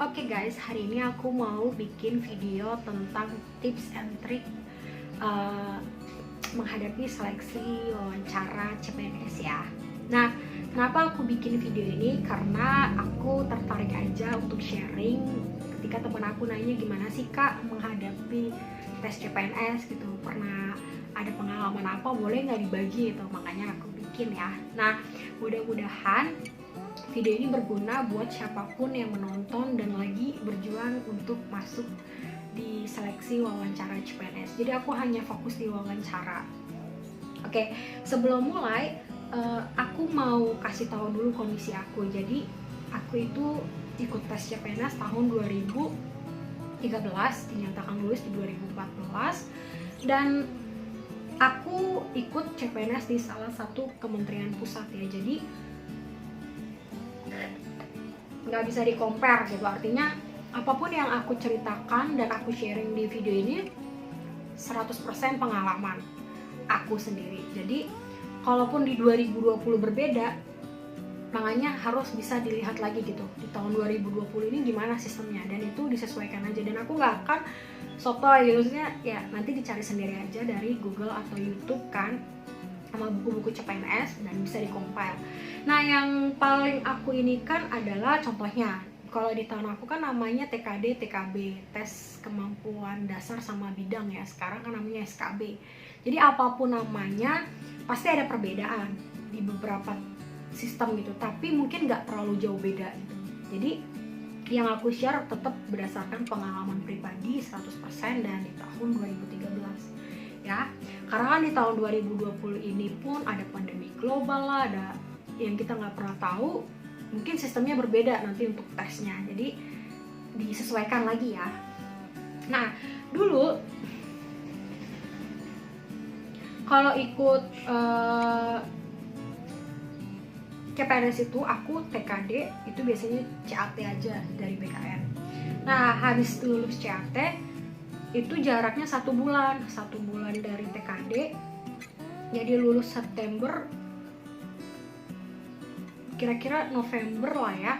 Oke guys, hari ini aku mau bikin video tentang tips and trick uh, menghadapi seleksi wawancara CPNS ya. Nah, kenapa aku bikin video ini? Karena aku tertarik aja untuk sharing ketika teman aku nanya gimana sih kak menghadapi tes CPNS gitu. Pernah ada pengalaman apa, boleh nggak dibagi gitu. Makanya aku bikin ya. Nah, mudah-mudahan video ini berguna buat siapapun yang menonton dan lagi berjuang untuk masuk di seleksi wawancara CPNS. Jadi aku hanya fokus di wawancara. Oke, sebelum mulai aku mau kasih tahu dulu kondisi aku. Jadi aku itu ikut tes CPNS tahun 2013, dinyatakan lulus di 2014, dan aku ikut CPNS di salah satu kementerian pusat ya. Jadi nggak bisa di-compare gitu, artinya apapun yang aku ceritakan dan aku sharing di video ini 100% pengalaman aku sendiri. Jadi kalaupun di 2020 berbeda, makanya harus bisa dilihat lagi gitu di tahun 2020 ini gimana sistemnya, dan itu disesuaikan aja. Dan aku nggak akan sotoy gitu, maksudnya ya nanti dicari sendiri aja dari Google atau YouTube kan, sama buku-buku CPNS dan bisa di-compile. Nah, yang paling aku ini kan adalah contohnya, kalau di tahun aku kan namanya TKD, TKB, tes kemampuan dasar sama bidang ya. Sekarang kan namanya SKB. Jadi apapun namanya pasti ada perbedaan di beberapa sistem gitu, tapi mungkin nggak terlalu jauh beda gitu. Jadi yang aku share tetap berdasarkan pengalaman pribadi 100% dan di tahun 2013 ya. Karena kan di tahun 2020 ini pun ada pandemi global lah, ada yang kita nggak pernah tahu, mungkin sistemnya berbeda nanti untuk tesnya, jadi disesuaikan lagi ya. Nah, dulu kalau ikut CPNS itu aku TKD itu biasanya CAT aja dari BKN. Nah, habis lulus CAT itu jaraknya 1 bulan dari TKD, jadi lulus September, kira-kira November lah ya.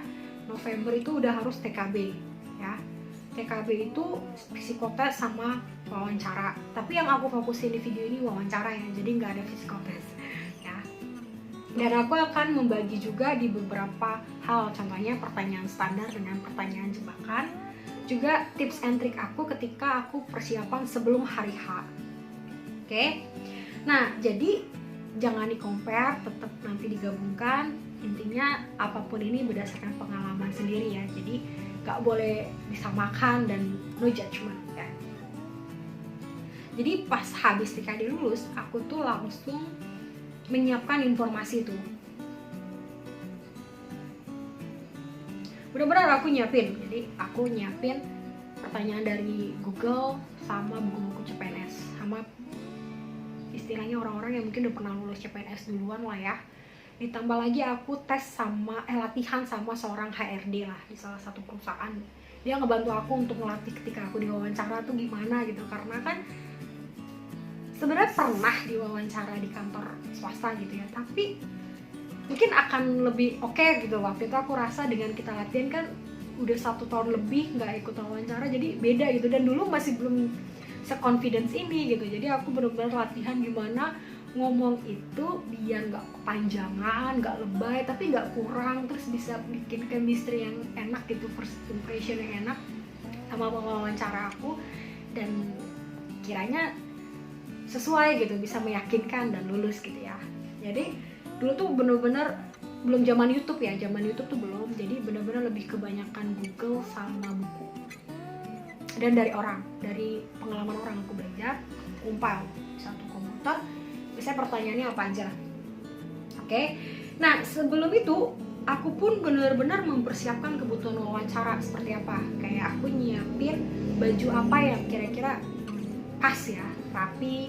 November itu udah harus TKB ya. TKB itu psikotes sama wawancara, tapi yang aku fokusin di video ini wawancara ya, jadi nggak ada psikotes ya. Dan aku akan membagi juga di beberapa hal, contohnya pertanyaan standar dengan pertanyaan jebakan, juga tips and trick aku ketika aku persiapan sebelum hari H. Oke? Nah, jadi jangan di-compare, tetap nanti digabungkan. Intinya apapun ini berdasarkan pengalaman sendiri ya. Jadi gak boleh disamakan dan no judgment ya. Jadi pas habis TKD lulus, aku tuh langsung menyiapkan informasi itu. Benar-benar aku nyiapin. Jadi aku nyiapin pertanyaan dari Google sama buku-buku CPNS, sama istilahnya orang-orang yang mungkin udah pernah lulus CPNS duluan lah ya. Ditambah lagi aku tes sama latihan sama seorang HRD lah di salah satu perusahaan. Dia ngebantu aku untuk melatih ketika aku diwawancara tuh gimana gitu, karena kan sebenarnya pernah diwawancara di kantor swasta gitu ya, tapi mungkin akan lebih oke gitu. Waktu itu aku rasa dengan kita latihan kan udah 1 tahun lebih nggak ikut wawancara, jadi beda gitu. Dan dulu masih belum se-confidence ini gitu, jadi aku benar-benar latihan gimana ngomong itu biar nggak kepanjangan, nggak lebay tapi nggak kurang, terus bisa bikin chemistry yang enak gitu, first impression yang enak sama wawancara aku, dan kiranya sesuai gitu, bisa meyakinkan dan lulus gitu ya. Jadi dulu tuh bener-bener belum zaman YouTube ya, zaman YouTube tuh belum, jadi bener-bener lebih kebanyakan Google sama buku dan dari pengalaman orang aku belajar, compile satu komputer, biasanya pertanyaannya apa aja. Oke, nah sebelum itu aku pun bener-bener mempersiapkan kebutuhan wawancara seperti apa. Kayak aku nyiapin baju apa yang kira-kira pas ya, rapi,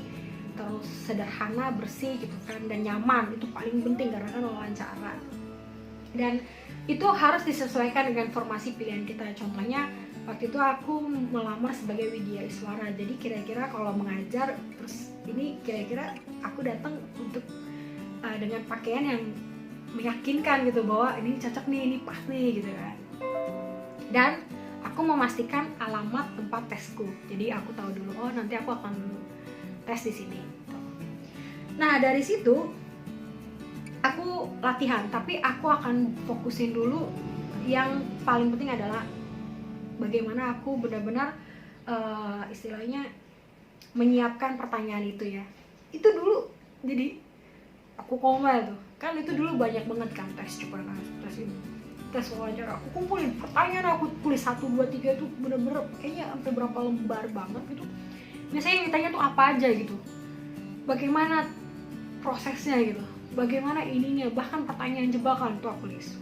terus sederhana, bersih gitu kan, dan nyaman. Itu paling penting karena kan wawancara. Dan itu harus disesuaikan dengan formasi pilihan kita. Contohnya waktu itu aku melamar sebagai Widya Iswara, jadi kira-kira kalau mengajar terus ini kira-kira aku datang untuk dengan pakaian yang meyakinkan gitu bahwa ini cocok nih, ini pas nih gitu kan. Dan aku memastikan alamat tempat tesku. Jadi aku tahu dulu, oh nanti aku akan tes di sini. Nah dari situ aku latihan, tapi aku akan fokusin dulu yang paling penting adalah bagaimana aku benar-benar istilahnya menyiapkan pertanyaan itu ya. Itu dulu jadi aku komel tuh kan, itu dulu banyak banget kan tes wawancara, aku kumpulin pertanyaan, aku tulis 1, 2, 3 itu bener-bener kayaknya sampai berapa lembar banget gitu. Biasanya yang ditanya tuh apa aja gitu, bagaimana prosesnya gitu, bagaimana ininya, bahkan pertanyaan jebakan tuh aku list.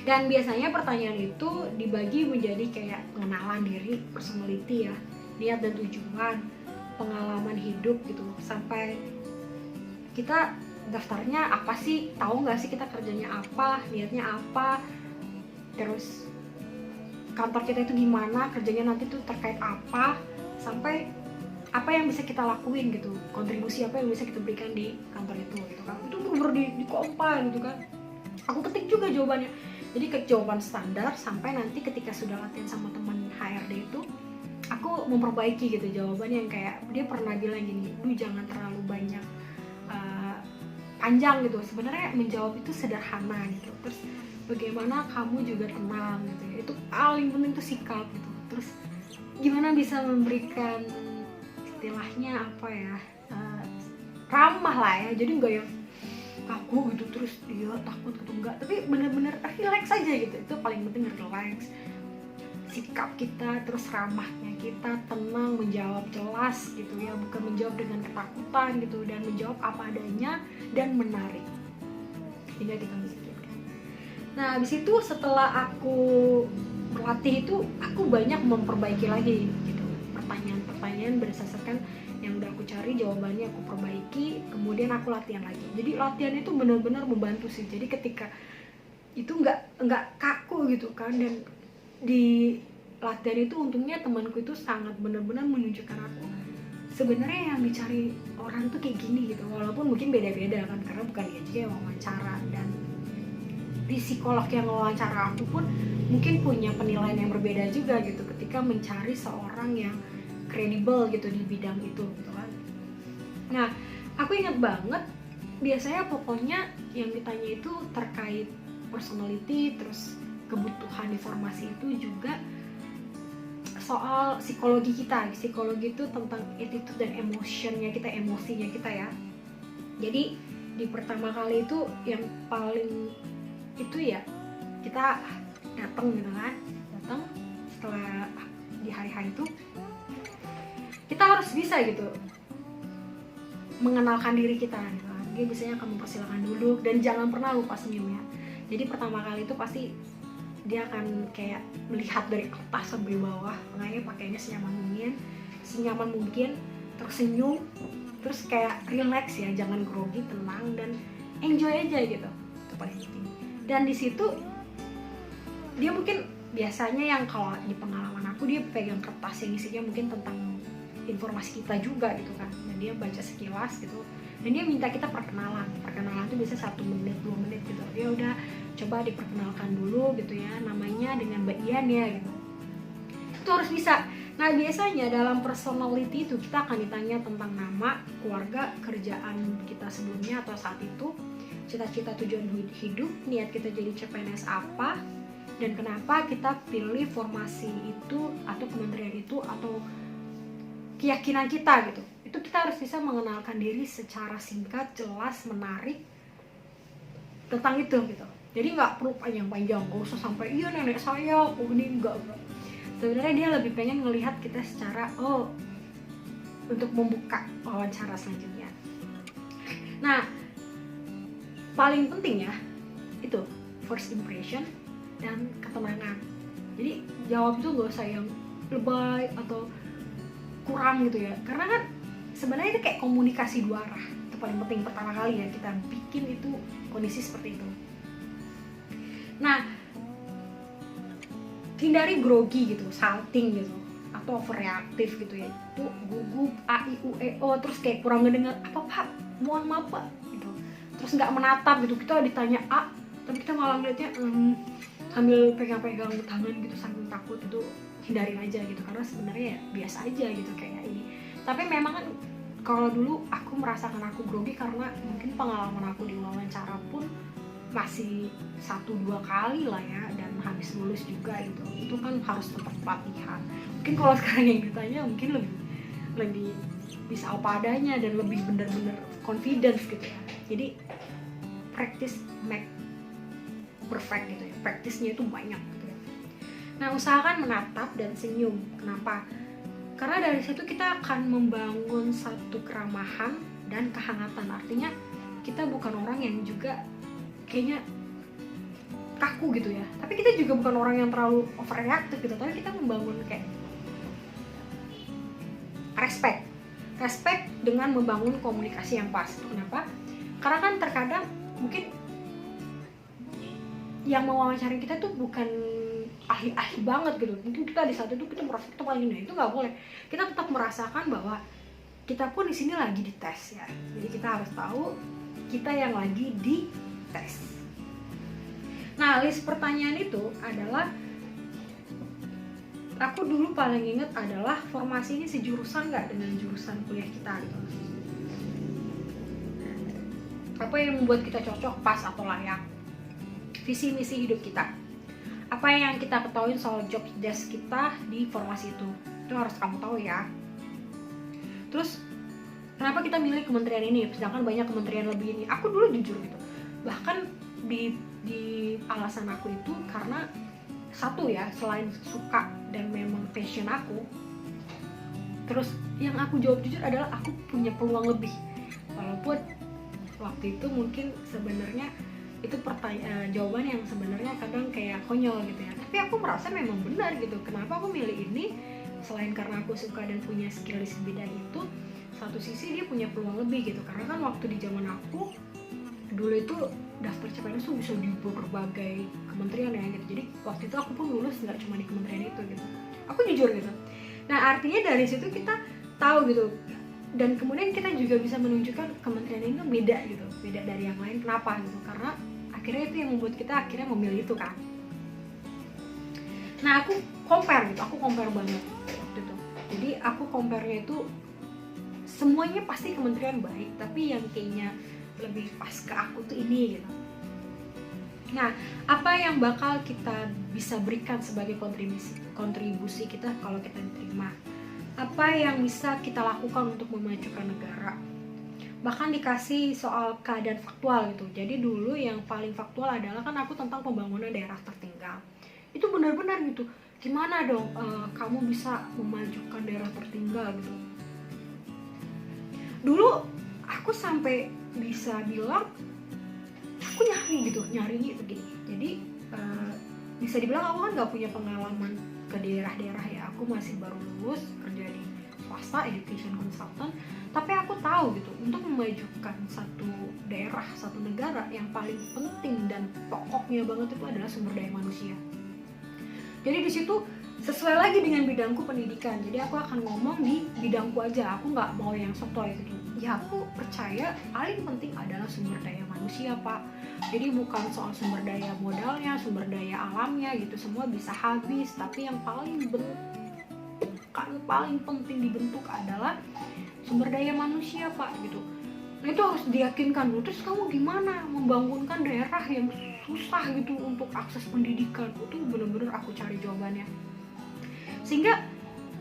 Dan biasanya pertanyaan itu dibagi menjadi kayak pengenalan diri, personality ya, niat dan tujuan, pengalaman hidup gitu, sampai kita daftarnya apa sih, tahu nggak sih kita kerjanya apa, niatnya apa, terus kantor kita itu gimana, kerjanya nanti tuh terkait apa, sampai apa yang bisa kita lakuin gitu, kontribusi apa yang bisa kita berikan di kantor itu gitu kan. Itu bener di compile gitu kan, aku ketik juga jawabannya, jadi ke jawaban standar, sampai nanti ketika sudah latihan sama teman HRD itu aku memperbaiki gitu jawabannya, yang kayak dia pernah bilang gini, lu jangan terlalu banyak panjang gitu, sebenarnya menjawab itu sederhana gitu, terus bagaimana kamu juga tenang gitu ya, itu paling penting tuh sikap gitu, terus gimana bisa memberikan istilahnya apa ya, ramah lah ya, jadi enggak yang kaku gitu terus dia takut gitu, enggak, tapi bener-bener relax aja gitu, itu paling penting, relax, sikap kita, terus ramahnya kita, tenang, menjawab jelas gitu ya, bukan menjawab dengan ketakutan gitu, dan menjawab apa adanya dan menarik, hingga kita memikirkan. Nah habis itu setelah aku berlatih itu, aku banyak memperbaiki lagi gitu pertanyaan-pertanyaan berdasarkan yang udah aku cari jawabannya, aku perbaiki, kemudian aku latihan lagi. Jadi latihan itu benar-benar membantu sih, jadi ketika itu nggak kaku gitu kan, dan di latihan itu untungnya temanku itu sangat benar-benar menunjukkan aku sebenarnya yang dicari orang tuh kayak gini gitu, walaupun mungkin beda-beda kan, karena bukan dia juga yang wawancara, dan di psikolog yang wawancara aku pun mungkin punya penilaian yang berbeda juga gitu ketika mencari seorang yang kredibel gitu di bidang itu gitu kan. Nah aku ingat banget, biasanya pokoknya yang ditanya itu terkait personality, terus kebutuhan informasi itu juga soal psikologi kita. Psikologi itu tentang attitude dan emosinya kita ya. Jadi di pertama kali itu yang paling itu ya, kita datang gitu kan, setelah di hari-hari itu kita harus bisa gitu mengenalkan diri kita gitu kan. Dia biasanya akan mempersilahkan duduk dan jangan pernah lupa senyum ya. Jadi pertama kali itu pasti dia akan kayak melihat dari atas sampai bawah, makanya pakainya senyaman mungkin, tersenyum, terus kayak relax ya, jangan grogi, tenang dan enjoy aja gitu, itu paling penting. Dan di situ dia mungkin biasanya yang kalau di pengalaman aku, dia pegang kertas yang isinya mungkin tentang informasi kita juga gitu kan, dan dia baca sekilas gitu, dan dia minta kita perkenalan itu bisa 1 menit 2 menit gitu, dia udah coba diperkenalkan dulu gitu ya, namanya dengan Mbak Ian ya gitu, itu harus bisa. Nah biasanya dalam personality itu kita akan ditanya tentang nama, keluarga, kerjaan kita sebelumnya atau saat itu, cita-cita, tujuan hidup, niat kita jadi CPNS apa, dan kenapa kita pilih formasi itu atau kementerian itu atau keyakinan kita gitu. Itu kita harus bisa mengenalkan diri secara singkat, jelas, menarik tentang itu gitu. Jadi nggak perlu panjang-panjang, nggak usah sampai iya nenek saya, ini enggak. Sebenarnya dia lebih pengen melihat kita secara untuk membuka wawancara selanjutnya. Nah paling penting ya itu first impression dan ketenangan. Jadi jawab itu nggak usah yang lebay atau kurang gitu ya, karena kan sebenarnya itu kayak komunikasi 2 arah. Itu paling penting pertama kali ya, kita bikin itu kondisi seperti itu. Nah hindari grogi gitu, salting gitu, atau overreaktif gitu ya, itu gugup, a, i, u, e, o, terus kayak kurang ngedengar, apa pak, mohon maaf pak gitu, terus nggak menatap gitu, kita ditanya A tapi kita malah ngeliatnya sambil pegang-pegang tangan gitu sambil takut, itu hindarin aja gitu, karena sebenarnya ya biasa aja gitu kayak ini. Tapi memang kan kalau dulu aku merasakan aku grogi karena mungkin pengalaman aku di wawancara pun masih 1-2 kali lah ya, dan habis lulus juga gitu, itu kan harus tetap pelatihan. Mungkin kalau sekarang yang ditanya mungkin lebih bisa apa adanya dan lebih benar-benar confidence gitu ya. Jadi practice make perfect gitu ya, practice-nya itu banyak gitu ya. Nah, usahakan menatap dan senyum. Kenapa? Karena dari situ kita akan membangun satu keramahan dan kehangatan. Artinya kita bukan orang yang juga kayaknya kaku gitu ya, tapi kita juga bukan orang yang terlalu overreactive gitu, tapi kita membangun kayak respect dengan membangun komunikasi yang pas. Kenapa? Karena kan terkadang mungkin yang mewawancari kita tuh bukan ahli banget gitu, mungkin kita di saat itu kita merasa kita paling ini, itu nggak boleh. Kita tetap merasakan bahwa kita pun di sini lagi dites ya, jadi kita harus tahu kita yang lagi dites. Nah, list pertanyaan itu adalah, aku dulu paling inget adalah formasi ini sejurusan nggak dengan jurusan kuliah kita gitu. Apa yang membuat kita cocok, pas atau layak, visi misi hidup kita, apa yang kita ketahui soal job desk kita di formasi itu harus kamu tahu ya. Terus kenapa kita milih kementerian ini sedangkan banyak kementerian lebih ini? Aku dulu jujur gitu, bahkan di alasan aku itu karena satu ya, selain suka dan memang passion aku, terus yang aku jawab jujur adalah aku punya peluang lebih. Walaupun waktu itu mungkin sebenarnya itu jawaban yang sebenarnya kadang kayak konyol gitu ya, tapi aku merasa memang benar gitu. Kenapa aku milih ini? Selain karena aku suka dan punya skill di bidang itu, satu sisi dia punya peluang lebih gitu, karena kan waktu di zaman aku dulu itu daftar CPNS tuh bisa di berbagai kementerian ya gitu. Jadi waktu itu aku pun lulus nggak cuma di kementerian itu gitu, aku jujur gitu. Nah, artinya dari situ kita tahu gitu, dan kemudian kita juga bisa menunjukkan kementerian ini beda gitu, beda dari yang lain. Kenapa gitu? Karena akhirnya itu yang membuat kita akhirnya memilih itu kan. Nah, aku compare banget waktu itu. Jadi aku compare-nya itu semuanya pasti kementerian baik, tapi yang kayaknya lebih pas ke aku tuh ini gitu. Nah, apa yang bakal kita bisa berikan sebagai kontribusi kita kalau kita diterima? Apa yang bisa kita lakukan untuk memajukan negara? Bahkan dikasih soal keadaan faktual gitu. Jadi dulu yang paling faktual adalah kan aku tentang pembangunan daerah tertinggal. Itu benar-benar gitu, gimana dong kamu bisa memajukan daerah tertinggal gitu. Dulu aku sampai bisa bilang aku nyari begini. Jadi bisa dibilang aku kan gak punya pengalaman ke daerah-daerah ya. Aku masih baru lulus kerja di swasta, education consultant. Tapi aku tahu gitu, untuk memajukan satu daerah, satu negara, yang paling penting dan pokoknya banget itu adalah sumber daya manusia. Jadi di situ sesuai lagi dengan bidangku pendidikan. Jadi aku akan ngomong di bidangku aja, aku nggak mau yang sotoy gitu. Ya aku percaya paling penting adalah sumber daya manusia, Pak. Jadi bukan soal sumber daya modalnya, sumber daya alamnya gitu, semua bisa habis. Tapi yang paling penting dibentuk adalah sumber daya manusia, Pak gitu. Nah, itu harus diyakinkan dulu. Terus kamu gimana membangunkan daerah yang susah gitu untuk akses pendidikan? Itu benar-benar aku cari jawabannya. Sehingga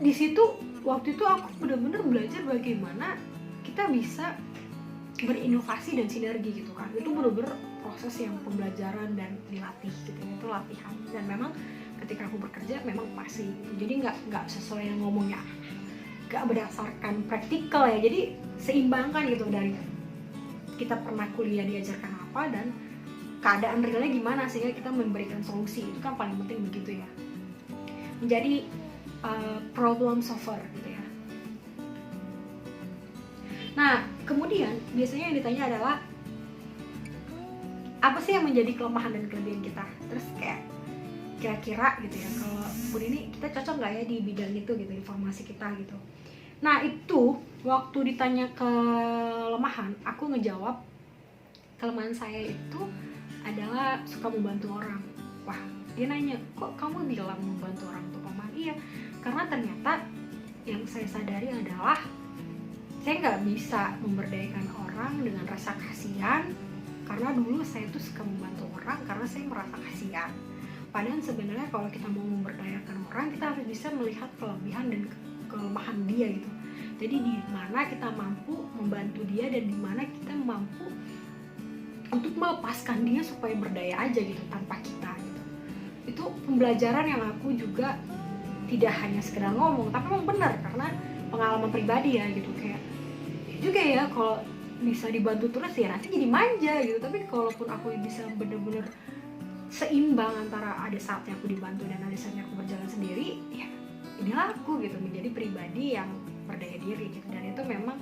di situ waktu itu aku benar-benar belajar bagaimana kita bisa berinovasi dan sinergi gitu kan. Itu benar-benar proses yang pembelajaran dan dilatih gitu. Itu latihan. Dan memang ketika aku bekerja memang pasti gitu. Jadi nggak sesuai yang ngomongnya, nggak berdasarkan praktikal ya. Jadi seimbangkan gitu, dari kita pernah kuliah diajarkan apa dan keadaan realnya gimana, sehingga kita memberikan solusi. Itu kan paling penting begitu ya, menjadi problem solver gitu ya. Nah, kemudian biasanya yang ditanya adalah apa sih yang menjadi kelemahan dan kelebihan kita. Terus kayak kira-kira gitu ya, kalau Bu ini kita cocok nggak ya di bidang itu gitu, informasi kita gitu. Nah, itu waktu ditanya kelemahan, aku ngejawab kelemahan saya itu adalah suka membantu orang. Wah, Dia nanya, kok kamu bilang membantu orang untuk lemah? Iya, karena ternyata yang saya sadari adalah saya nggak bisa memberdayakan orang dengan rasa kasihan, karena dulu saya tuh suka membantu orang karena saya merasa kasihan. Padahal sebenarnya kalau kita mau memberdayakan orang, kita harus bisa melihat kelebihan dan kelemahan dia gitu. Jadi di mana kita mampu membantu dia dan di mana kita mampu untuk melepaskan dia supaya berdaya aja gitu tanpa kita gitu. Itu pembelajaran yang aku juga tidak hanya sekedar ngomong, tapi memang benar karena pengalaman pribadi ya gitu. Kayak juga ya kalau bisa dibantu terus ya nanti jadi manja gitu. Tapi kalaupun aku bisa bener-bener seimbang antara ada saatnya aku dibantu dan ada saatnya aku berjalan sendiri, ya inilah aku gitu, menjadi pribadi yang berdaya diri gitu. Dan itu memang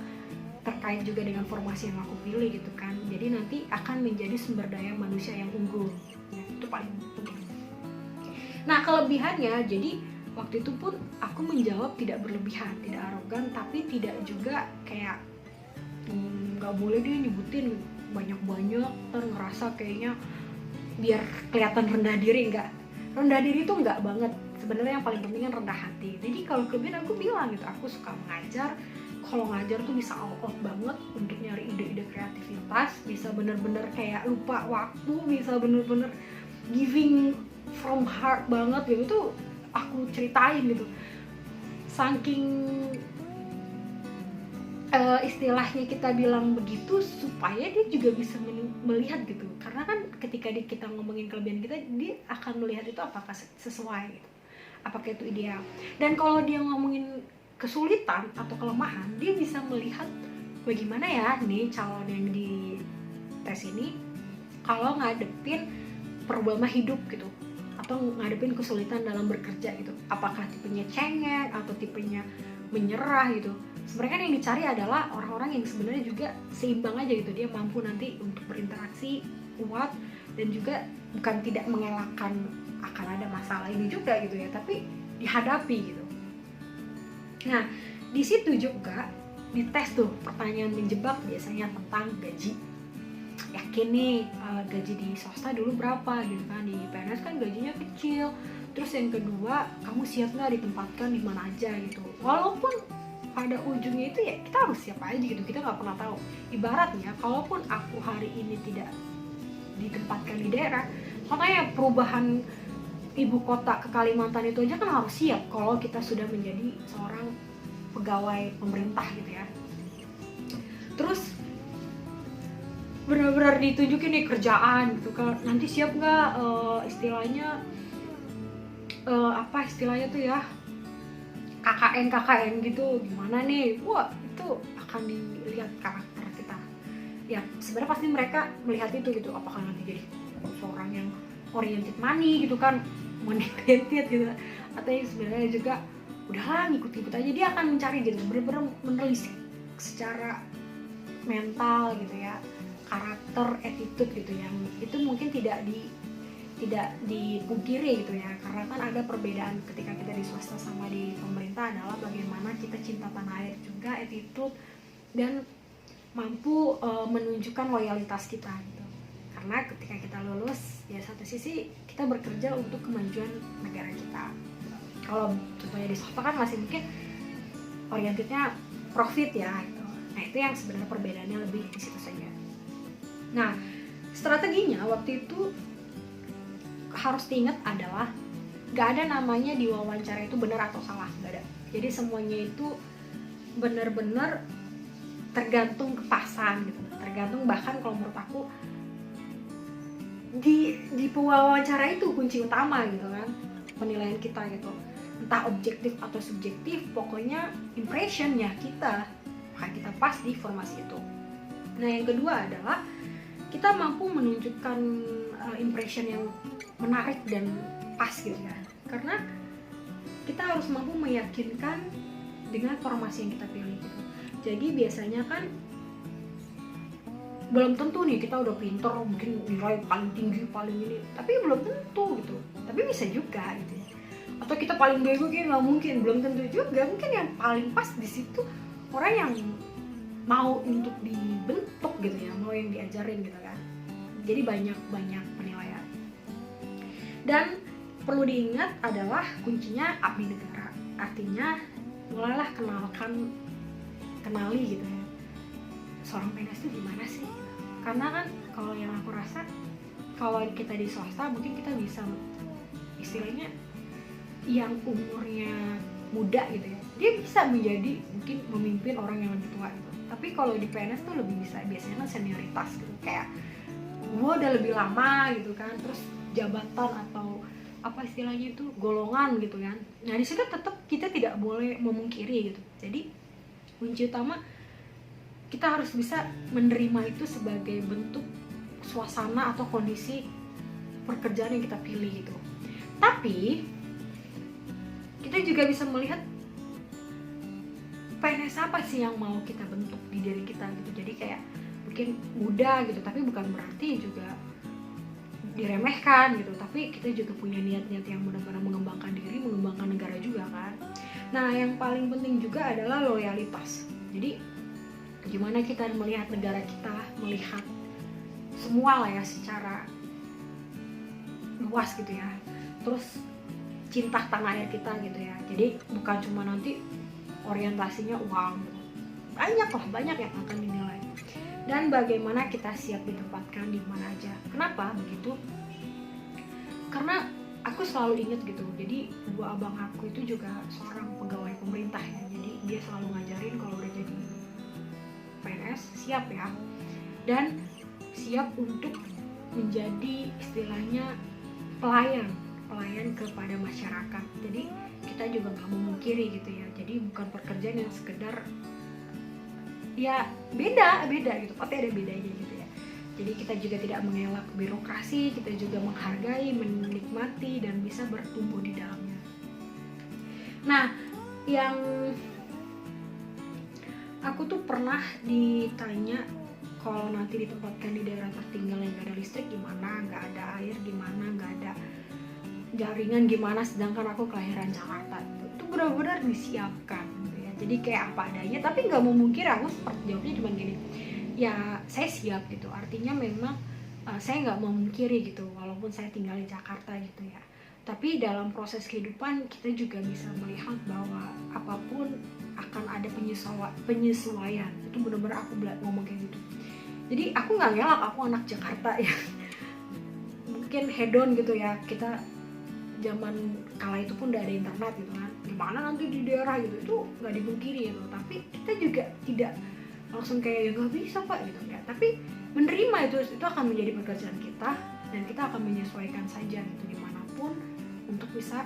terkait juga dengan formasi yang aku pilih gitu kan. Jadi nanti akan menjadi sumber daya manusia yang unggul ya, itu paling penting. Nah kelebihannya, jadi waktu itu pun aku menjawab tidak berlebihan, tidak arogan, tapi tidak juga kayak nggak boleh dia nyebutin banyak-banyak ntar ngerasa kayaknya biar kelihatan rendah diri. Enggak, rendah diri itu enggak banget sebenarnya. Yang paling penting kan rendah hati. Jadi kalau kelebihan aku bilang gitu, aku suka mengajar. Kalau ngajar tuh bisa all out banget untuk nyari ide-ide kreativitas, bisa bener-bener kayak lupa waktu, bisa bener-bener giving from heart banget gitu. Tuh aku ceritain gitu, saking istilahnya kita bilang begitu supaya dia juga bisa melihat gitu. Karena kan ketika kita ngomongin kelebihan kita, dia akan melihat itu apakah sesuai gitu, apakah itu ideal. Dan kalau dia ngomongin kesulitan atau kelemahan, dia bisa melihat bagaimana ya nih calon yang di tes ini kalau ngadepin problema hidup gitu, atau ngadepin kesulitan dalam bekerja gitu. Apakah tipenya cengeng atau tipenya menyerah gitu. Sebenarnya kan yang dicari adalah orang-orang yang sebenarnya juga seimbang aja gitu. Dia mampu nanti untuk berinteraksi kuat dan juga bukan tidak mengelakkan akan ada masalah ini juga gitu ya, tapi dihadapi gitu. Nah di situ juga dites tuh pertanyaan menjebak biasanya tentang gaji. Yakin nih gaji di swasta dulu berapa gitu kan, di PNS kan gajinya kecil. Terus yang kedua, kamu siap nggak ditempatkan di mana aja gitu. Walaupun pada ujungnya itu ya kita harus siap aja gitu, kita nggak pernah tahu. Ibaratnya kalaupun aku hari ini tidak ditempatkan di daerah, makanya perubahan ibu kota ke Kalimantan itu aja kan harus siap kalau kita sudah menjadi seorang pegawai pemerintah gitu ya. Terus benar-benar ditunjukin nih kerjaan gitu kan, nanti siap nggak istilahnya apa istilahnya tuh ya, KKN gitu, gimana nih. Wah itu akan dilihat karakter kita ya. Sebenarnya pasti mereka melihat itu gitu, apakah nanti jadi seorang yang oriented money gitu kan, money oriented gitu, atau yang sebenarnya juga udahlah ngikut-ngikut aja. Dia akan mencari gitu, bener-bener menelisik secara mental gitu ya, karakter, attitude gitu, yang itu mungkin tidak dipungkiri gitu ya. Karena kan ada perbedaan ketika kita di swasta sama di pemerintah adalah bagaimana kita cinta tanah air juga, attitude, dan mampu menunjukkan loyalitas kita gitu. Karena ketika kita lulus ya satu sisi kita bekerja untuk kemajuan negara kita. Kalau contohnya di swasta kan masih mungkin orientednya profit ya gitu. Nah itu yang sebenarnya perbedaannya lebih di situ saja. Nah strateginya waktu itu harus diingat adalah gak ada namanya di wawancara itu benar atau salah, gak ada. Jadi semuanya itu benar-benar tergantung kepasan gitu, tergantung. Bahkan kalau menurut aku di wawancara itu kunci utama gitu kan, penilaian kita gitu, entah objektif atau subjektif, pokoknya impressionnya kita, maka kita pas di formasi itu. Nah yang kedua adalah kita mampu menunjukkan impression yang menarik dan pas gitu ya. Karena kita harus mampu meyakinkan dengan formasi yang kita pilih gitu. Jadi biasanya kan belum tentu nih kita udah pinter, mungkin nilai paling tinggi, paling ini, tapi belum tentu gitu. Tapi bisa juga gitu ya. Atau kita paling bego kayak nggak mungkin, belum tentu juga. Mungkin yang paling pas di situ orang yang mau untuk dibentuk gitu ya, mau yang diajarin gitu kan. Jadi banyak penilaian. Dan perlu diingat adalah kuncinya abdi negara. Artinya mulailah kenali gitu ya, seorang PNS itu gimana sih. Karena kan kalau yang aku rasa, kalau kita di swasta mungkin kita bisa istilahnya yang umurnya muda gitu ya, dia bisa menjadi mungkin memimpin orang yang lebih tua gitu. Tapi kalau di PNS tuh lebih bisa biasanya senioritas gitu, kayak gua udah lebih lama gitu kan, terus jabatan atau apa istilahnya itu golongan gitu kan. Nah di situ tetap kita tidak boleh memungkiri gitu. Jadi kunci utama kita harus bisa menerima itu sebagai bentuk suasana atau kondisi pekerjaan yang kita pilih gitu. Tapi kita juga bisa melihat PNS apa sih yang mau kita bentuk di diri kita gitu. Jadi kayak mungkin muda gitu, tapi bukan berarti juga diremehkan gitu, tapi kita juga punya niat-niat yang benar-benar mengembangkan diri, mengembangkan negara juga kan. Nah yang paling penting juga adalah loyalitas. Jadi gimana kita melihat negara kita, melihat semua lah ya secara luas gitu ya, terus cinta tanah air kita gitu ya. Jadi bukan cuma nanti orientasinya uang gitu. Banyak yang akan dinilai. Dan bagaimana kita siap ditempatkan di mana aja. Kenapa begitu? Karena aku selalu ingat gitu. Jadi dua abang aku itu juga seorang pegawai pemerintah ya. Jadi dia selalu ngajarin kalau udah jadi PNS siap ya. Dan siap untuk menjadi istilahnya pelayan kepada masyarakat. Jadi kita juga nggak memungkiri gitu ya. Jadi bukan pekerjaan yang sekedar ya beda gitu, pasti ada bedanya gitu ya. Jadi kita juga tidak mengelak birokrasi, kita juga menghargai, menikmati dan bisa bertumbuh di dalamnya. Nah, yang aku tuh pernah ditanya kalau nanti ditempatkan di daerah tertinggal yang gak ada listrik gimana, gak ada air gimana, gak ada jaringan gimana, sedangkan aku kelahiran Jakarta. Itu benar-benar disiapkan gitu ya. Jadi kayak apa adanya, tapi nggak mau mungkir aku seperti jawabnya cuma gini, ya saya siap gitu. Artinya memang saya nggak mau mungkiri gitu, walaupun saya tinggal di Jakarta gitu ya. Tapi dalam proses kehidupan kita juga bisa melihat bahwa apapun akan ada penyesuaian. Itu benar-benar aku ngomong kayak gitu. Jadi aku nggak ngelak, aku anak Jakarta ya. Mungkin hedon gitu ya, kita zaman kala itu pun udah ada internet gitu kan, gimana nanti di daerah gitu, itu nggak dipungkiri gitu. Tapi kita juga tidak langsung kayak ya nggak bisa pak gitu ya, tapi menerima itu akan menjadi pekerjaan kita dan kita akan menyesuaikan saja gitu dimanapun untuk bisa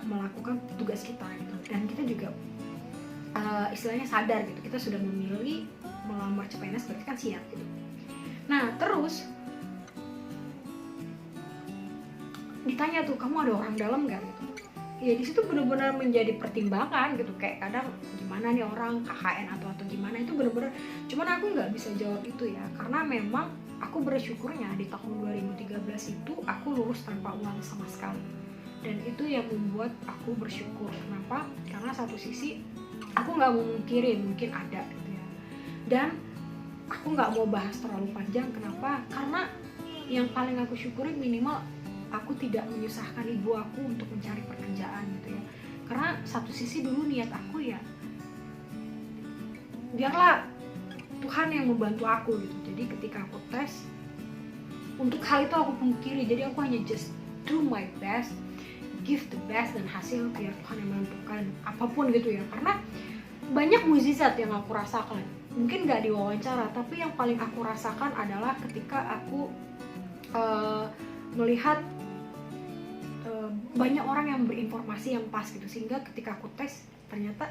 melakukan tugas kita gitu. Dan kita juga istilahnya sadar gitu, kita sudah memilih melamar CPNS berarti kan siap gitu. Nah terus ditanya tuh, kamu ada orang dalam nggak gitu? Ya di situ benar-benar menjadi pertimbangan gitu, kayak kadang gimana nih orang KKN atau gimana, itu benar-benar. Cuman aku nggak bisa jawab itu ya, karena memang aku bersyukurnya di tahun 2013 itu aku lulus tanpa uang sama sekali. Dan itu yang membuat aku bersyukur. Kenapa? Karena satu sisi aku nggak mau mungkirin mungkin ada gitu ya. Dan aku nggak mau bahas terlalu panjang. Kenapa? Karena yang paling aku syukuri minimal aku tidak menyusahkan ibu aku untuk mencari pekerjaan gitu ya. Karena satu sisi dulu niat aku ya biarlah Tuhan yang membantu aku gitu. Jadi ketika aku tes, untuk hal itu aku pungkiri. Jadi aku hanya just do my best, give the best, dan hasil biar Tuhan yang menentukan apapun gitu ya. Karena banyak mukjizat yang aku rasakan, mungkin gak diwawancara, tapi yang paling aku rasakan adalah ketika aku melihat banyak orang yang berinformasi yang pas gitu, sehingga ketika aku tes ternyata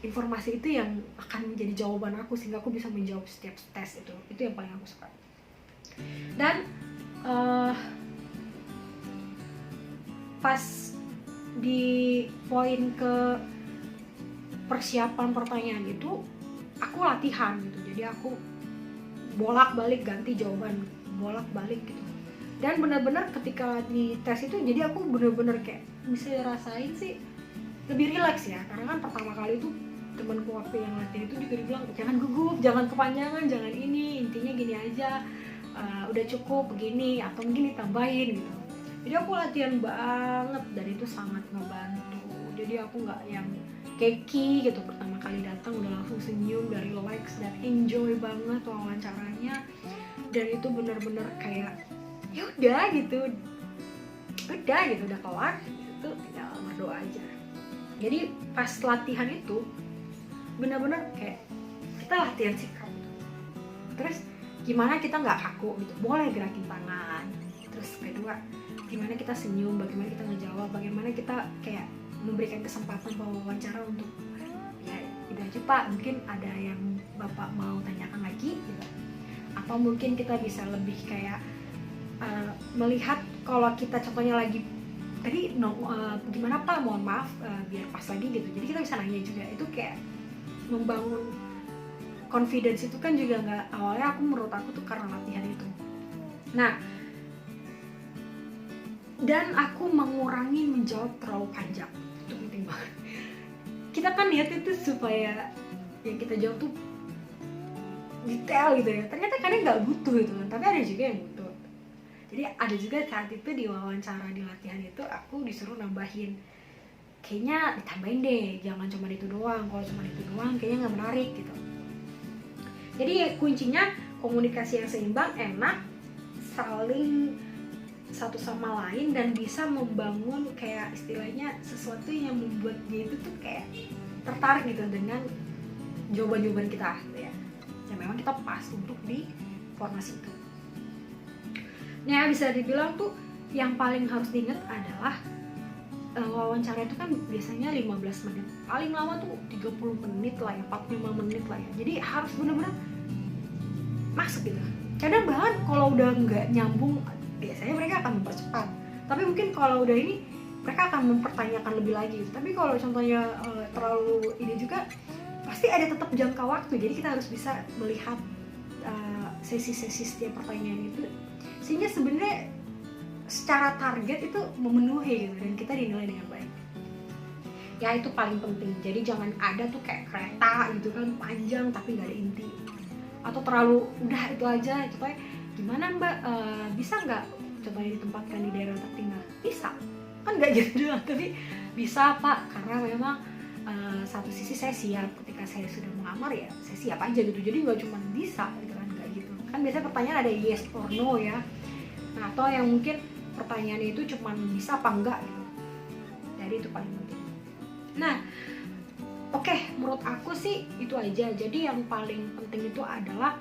informasi itu yang akan menjadi jawaban aku, sehingga aku bisa menjawab setiap tes itu yang paling aku suka. Dan pas di poin ke persiapan pertanyaan itu aku latihan gitu, jadi aku bolak-balik ganti jawaban, bolak-balik gitu. Dan benar-benar ketika di tes itu jadi aku benar-benar kayak bisa rasain sih lebih rileks ya, karena kan pertama kali itu temanku waktu yang latihan itu juga dibilang jangan gugup, jangan kepanjangan, jangan ini, intinya gini aja, udah cukup begini atau mungkin ditambahin gitu. Jadi aku latihan banget dan itu sangat ngebantu. Jadi aku nggak yang keki gitu, pertama kali datang udah langsung senyum, dari relax dan enjoy banget wawancaranya. Dan itu bener-bener kayak ya udah gitu udah kelar gitu, tinggal berdoa aja. Jadi pas latihan itu bener-bener kayak kita latihan sikap gitu. Terus gimana kita nggak kaku gitu, boleh gerakin tangan. Terus kedua, gimana kita senyum, bagaimana kita ngejawab, bagaimana kita kayak memberikan kesempatan wawancara untuk ya itu aja Pak, mungkin ada yang Bapak mau tanyakan lagi gitu. Atau mungkin kita bisa lebih kayak melihat kalau kita contohnya lagi tadi gimana Pak, mohon maaf, biar pas lagi gitu. Jadi kita bisa nanya juga, itu kayak membangun confidence itu kan juga nggak, awalnya menurut aku tuh karena latihan itu. Nah, dan aku mengurangi menjawab terlalu panjang, itu penting banget. Kita kan lihat itu supaya yang kita jawab tuh detail gitu ya, ternyata kadang nggak butuh gitu kan, tapi ada juga yang butuh. Jadi ada juga saat itu di wawancara, di latihan itu aku disuruh nambahin, kayaknya ditambahin deh, jangan cuma itu doang, kalau cuma itu doang kayaknya nggak menarik gitu. Jadi kuncinya komunikasi yang seimbang, enak, saling satu sama lain, dan bisa membangun kayak istilahnya sesuatu yang membuat dia itu tuh kayak tertarik gitu dengan jawaban-jawaban kita gitu ya. Yang memang kita pas untuk di formasi itu. Nah, bisa dibilang tuh yang paling harus diingat adalah wawancara itu kan biasanya 15 menit. Paling lama tuh 30 menit lah ya, 45 menit lah ya. Jadi harus benar-benar masuk gitu. Kadang bahkan kalau udah nggak nyambung, biasanya mereka akan mempercepat. Tapi mungkin kalau udah ini, mereka akan mempertanyakan lebih lagi. Tapi kalau contohnya terlalu ini juga, pasti ada tetap jangka waktu. Jadi kita harus bisa melihat sesi-sesi setiap pertanyaan itu, sehingga sebenarnya secara target itu memenuhi gitu, dan kita dinilai dengan baik. Ya itu paling penting. Jadi jangan ada tuh kayak kereta gitu kan, panjang tapi nggak ada inti, atau terlalu udah itu aja. Contohnya gimana Mbak, bisa nggak contohnya ditempatkan di daerah tertinggal? Bisa kan, nggak gitu doang, tapi bisa Pak, karena memang satu sisi saya siap, ketika saya sudah melamar ya saya siap aja gitu. Jadi nggak cuma bisa gitu kan, nggak gitu kan. Biasanya pertanyaan ada yes or no ya. Nah, atau yang mungkin pertanyaannya itu cuma bisa apa enggak gitu. Jadi itu paling penting. Nah, oke, menurut aku sih itu aja. Jadi yang paling penting itu adalah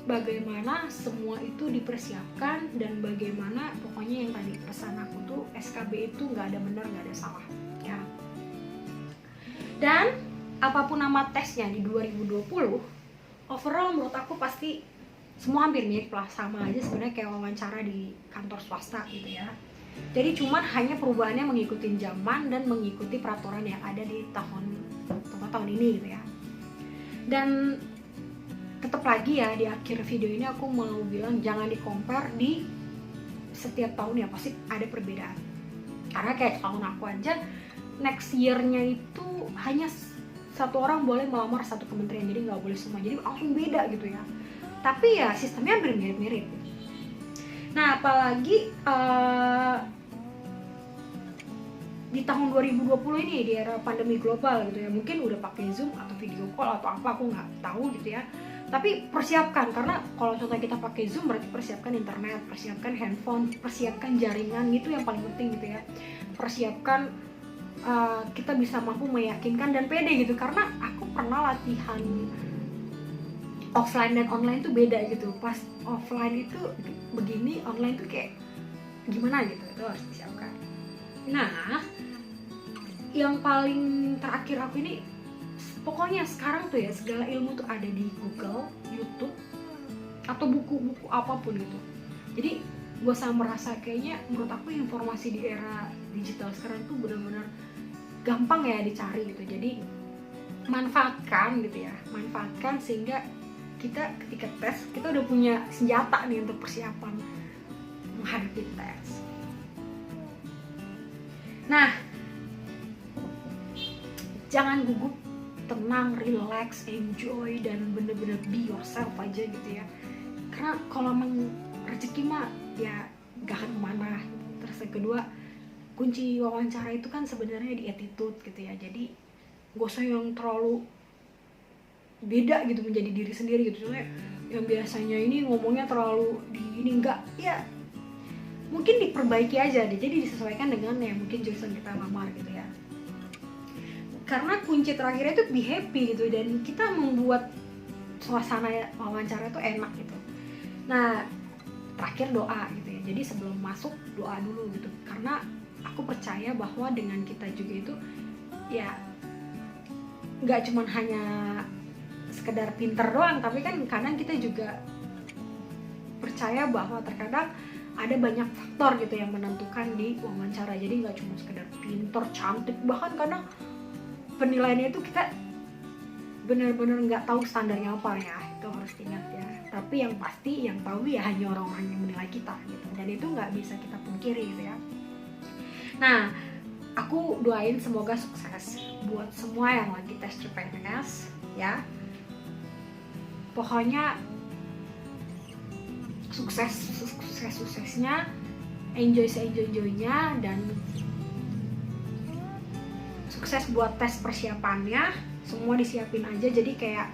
bagaimana semua itu dipersiapkan, dan bagaimana pokoknya yang tadi pesan aku tuh, SKB itu nggak ada benar, nggak ada salah ya. Dan apapun nama tesnya di 2020, overall menurut aku pasti semua hampir mirip lah, sama aja sebenarnya kayak wawancara di kantor swasta gitu ya. Jadi cuman hanya perubahannya mengikuti zaman dan mengikuti peraturan yang ada di tahun ini gitu ya. Dan tetap lagi ya, di akhir video ini aku mau bilang jangan di-compare di setiap tahun ya, pasti ada perbedaan. Karena kayak tahun aku aja, next year-nya itu hanya satu orang boleh melamar satu kementerian, jadi nggak boleh semua, jadi langsung beda gitu ya. Tapi ya sistemnya hampir mirip-mirip. Nah, apalagi di tahun 2020 ini, di era pandemi global gitu ya, mungkin udah pakai Zoom atau video call atau apa, aku nggak tahu gitu ya. Tapi persiapkan, karena kalau contohnya kita pakai Zoom berarti persiapkan internet, persiapkan handphone, persiapkan jaringan, gitu yang paling penting gitu ya. Persiapkan kita bisa mampu meyakinkan dan pede gitu, karena aku pernah latihan offline dan online tuh beda gitu. Pas offline itu begini, online tuh kayak gimana gitu, itu harus disiapkan. Nah, yang paling terakhir aku ini, pokoknya sekarang tuh ya segala ilmu tuh ada di Google, YouTube, atau buku-buku apapun gitu. Jadi gue sama merasa kayaknya menurut aku informasi di era digital sekarang tuh benar-benar gampang ya dicari gitu. Jadi manfaatkan gitu ya, manfaatkan sehingga kita ketika tes kita udah punya senjata nih untuk persiapan menghadapi tes. Nah, jangan gugup, tenang, relax, enjoy, dan bener-bener be yourself aja gitu ya. Karena kalau emang rezeki mah ya gak akan kemana. Terus yang kedua, kunci wawancara itu kan sebenarnya di attitude gitu ya. Jadi gak usah yang terlalu beda gitu, menjadi diri sendiri gitu. Soalnya yang biasanya ini ngomongnya terlalu di ini, enggak ya, mungkin diperbaiki aja deh, jadi disesuaikan dengan yang mungkin jurusan kita lamar gitu ya. Karena kunci terakhirnya itu be happy gitu, dan kita membuat suasana wawancara itu enak gitu. Nah, terakhir doa gitu ya. Jadi sebelum masuk doa dulu gitu, karena aku percaya bahwa dengan kita juga itu ya nggak cuman hanya sekedar pinter doang, tapi kan kadang kita juga percaya bahwa terkadang ada banyak faktor gitu yang menentukan di wawancara. Jadi nggak cuma sekedar pinter, cantik, bahkan kadang penilaiannya itu kita benar-benar nggak tahu standarnya apa ya, itu harus ingat ya. Tapi yang pasti yang tahu ya hanya orang-orang yang menilai kita gitu, dan itu nggak bisa kita pungkiri gitu ya. Nah, aku doain semoga sukses buat semua yang lagi tes CPNS ya. Pokoknya suksesnya, enjoynya, dan sukses buat tes persiapannya, semua disiapin aja. Jadi kayak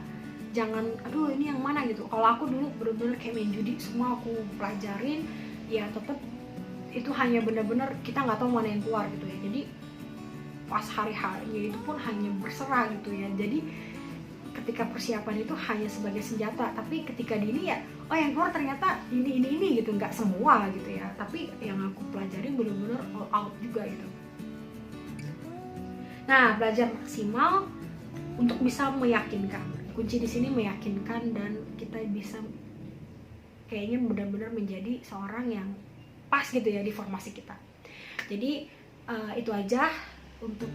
jangan aduh ini yang mana gitu. Kalau aku dulu bener-bener kayak main judi, semua aku pelajarin ya, tetap itu hanya bener-bener kita nggak tahu mana yang keluar gitu ya. Jadi pas hari-harinya itu pun hanya berserah gitu ya. Jadi ketika persiapan itu hanya sebagai senjata, tapi ketika di ini ya, oh yang keluar ternyata ini gitu, nggak semua gitu ya. Tapi yang aku pelajarin bener-bener all out juga gitu. Nah, belajar maksimal untuk bisa meyakinkan. Kunci di sini meyakinkan, dan kita bisa kayaknya benar-benar menjadi seorang yang pas gitu ya di formasi kita. Jadi itu aja untuk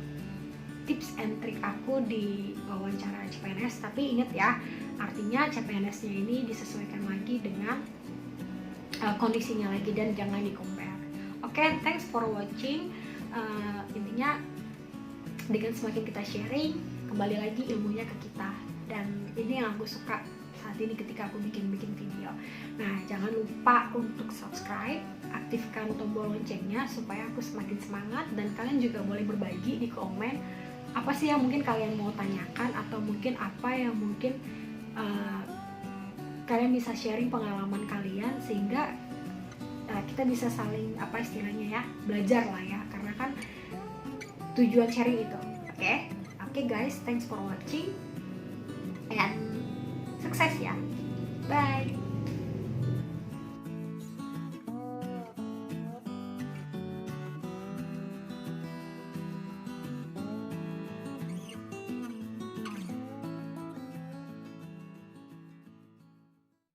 tips and trik aku di wawancara CPNS. Tapi ingat ya, artinya CPNS-nya ini disesuaikan lagi dengan kondisinya lagi, dan jangan di-compare. Oke, thanks for watching. Intinya dengan semakin kita sharing, kembali lagi ilmunya ke kita. Dan ini yang aku suka saat ini ketika aku bikin video. Nah, jangan lupa untuk subscribe, aktifkan tombol loncengnya supaya aku semakin semangat. Dan kalian juga boleh berbagi di komen apa sih yang mungkin kalian mau tanyakan, atau mungkin apa yang mungkin kalian bisa sharing pengalaman kalian, sehingga kita bisa saling apa istilahnya ya, belajar lah ya, karena kan tujuan sharing itu. Oke guys, thanks for watching and sukses ya, bye.